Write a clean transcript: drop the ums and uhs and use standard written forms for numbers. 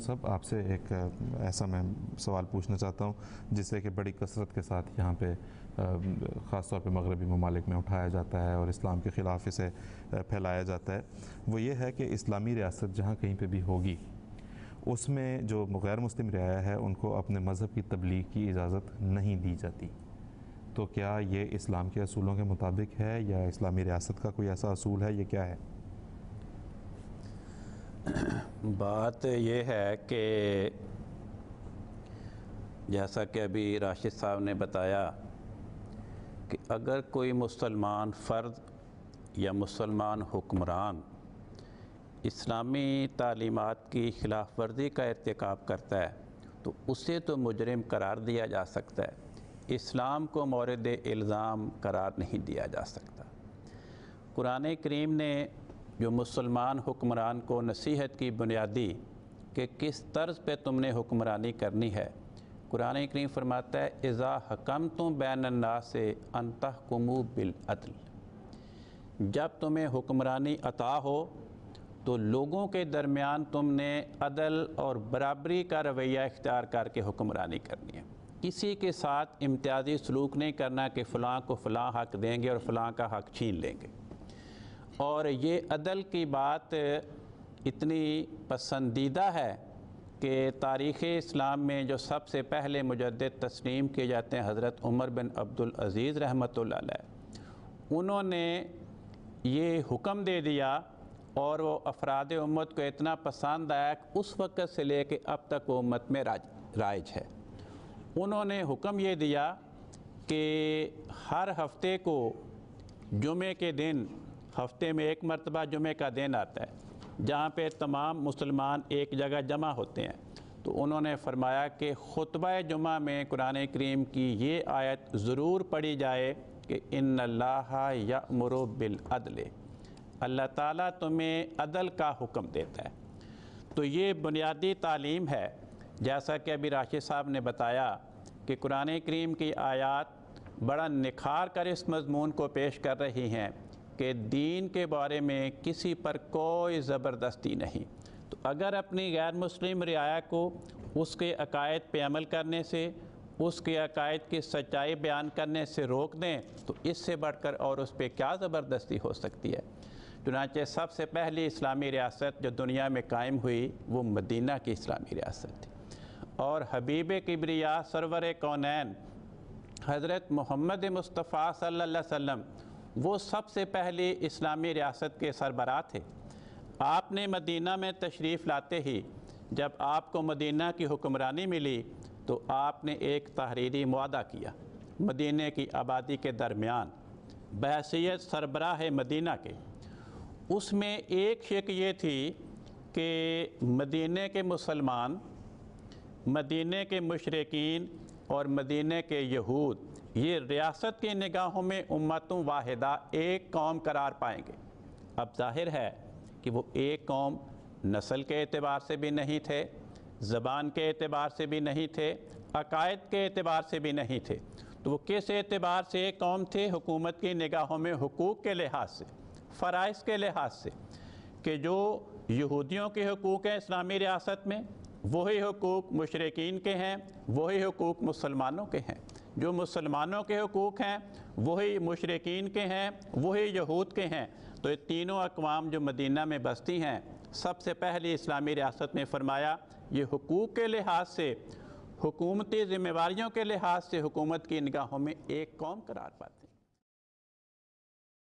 صاحب آپ سے ایک ایسا میں سوال پوچھنا چاہتا ہوں جسے کہ بڑی کثرت کے ساتھ یہاں پہ خاص طور پہ مغربی ممالک میں اٹھایا جاتا ہے اور اسلام کے خلاف اسے پھیلایا جاتا ہے، وہ یہ ہے کہ اسلامی ریاست جہاں کہیں پہ بھی ہوگی اس میں جو غیر مسلم رعایا ہے ان کو اپنے مذہب کی تبلیغ کی اجازت نہیں دی جاتی۔ تو کیا یہ اسلام کے اصولوں کے مطابق ہے یا اسلامی ریاست کا کوئی ایسا اصول ہے، یہ کیا ہے؟ بات یہ ہے کہ جیسا کہ ابھی راشد صاحب نے بتایا کہ اگر کوئی مسلمان فرد یا مسلمان حکمران اسلامی تعلیمات کی خلاف ورزی کا ارتکاب کرتا ہے تو اسے تو مجرم قرار دیا جا سکتا ہے، اسلام کو مورد الزام قرار نہیں دیا جا سکتا۔ قرآن کریم نے جو مسلمان حکمران کو نصیحت کی بنیادی کہ کس طرز پہ تم نے حکمرانی کرنی ہے، قرآن کریم فرماتا ہے اذا حکمتم بین الناس ان تحکموا بالعدل، جب تمہیں حکمرانی عطا ہو تو لوگوں کے درمیان تم نے عدل اور برابری کا رویہ اختیار کر کے حکمرانی کرنی ہے، کسی کے ساتھ امتیازی سلوک نہیں کرنا کہ فلاں کو فلاں حق دیں گے اور فلاں کا حق چھین لیں گے۔ اور یہ عدل کی بات اتنی پسندیدہ ہے کہ تاریخ اسلام میں جو سب سے پہلے مجدد تسلیم کیے جاتے ہیں حضرت عمر بن عبدالعزیز رحمۃ اللہ علیہ، انہوں نے یہ حکم دے دیا اور وہ افراد امت کو اتنا پسند آیا کہ اس وقت سے لے کے اب تک وہ امت میں رائج ہے۔ انہوں نے حکم یہ دیا کہ ہر ہفتے کو جمعے کے دن، ہفتے میں ایک مرتبہ جمعے کا دن آتا ہے جہاں پہ تمام مسلمان ایک جگہ جمع ہوتے ہیں، تو انہوں نے فرمایا کہ خطبہ جمعہ میں قرآن کریم کی یہ آیت ضرور پڑھی جائے کہ ان اللہ یأمر بالعدل، اللہ تعالیٰ تمہیں عدل کا حکم دیتا ہے۔ تو یہ بنیادی تعلیم ہے، جیسا کہ ابھی راشد صاحب نے بتایا کہ قرآن کریم کی آیات بڑا نکھار کر اس مضمون کو پیش کر رہی ہیں کہ دین کے بارے میں کسی پر کوئی زبردستی نہیں۔ تو اگر اپنی غیر مسلم رعایا کو اس کے عقائد پہ عمل کرنے سے، اس کے عقائد کی سچائی بیان کرنے سے روک دیں تو اس سے بڑھ کر اور اس پہ کیا زبردستی ہو سکتی ہے۔ چنانچہ سب سے پہلی اسلامی ریاست جو دنیا میں قائم ہوئی وہ مدینہ کی اسلامی ریاست تھی، اور حبیب کبریا سرور کونین حضرت محمد مصطفیٰ صلی اللہ علیہ وسلم وہ سب سے پہلی اسلامی ریاست کے سربراہ تھے۔ آپ نے مدینہ میں تشریف لاتے ہی جب آپ کو مدینہ کی حکمرانی ملی تو آپ نے ایک تحریری معاہدہ کیا مدینہ کی آبادی کے درمیان بحیثیت سربراہ مدینہ کے۔ اس میں ایک شک یہ تھی کہ مدینہ کے مسلمان، مدینہ کے مشرکین اور مدینہ کے یہود یہ ریاست کی نگاہوں میں امتوں واحدہ ایک قوم قرار پائیں گے۔ اب ظاہر ہے کہ وہ ایک قوم نسل کے اعتبار سے بھی نہیں تھے، زبان کے اعتبار سے بھی نہیں تھے، عقائد کے اعتبار سے بھی نہیں تھے، تو وہ کس اعتبار سے ایک قوم تھے؟ حکومت کی نگاہوں میں حقوق کے لحاظ سے، فرائض کے لحاظ سے، کہ جو یہودیوں کے حقوق ہیں اسلامی ریاست میں وہی حقوق مشرکین کے ہیں، وہی حقوق مسلمانوں کے ہیں، جو مسلمانوں کے حقوق ہیں وہی مشرکین کے ہیں، وہی یہود کے ہیں۔ تو یہ تینوں اقوام جو مدینہ میں بستی ہیں سب سے پہلی اسلامی ریاست میں فرمایا یہ حقوق کے لحاظ سے، حکومتی ذمہ داریوں کے لحاظ سے حکومت کی نگاہوں میں ایک قوم قرار پاتے ہیں۔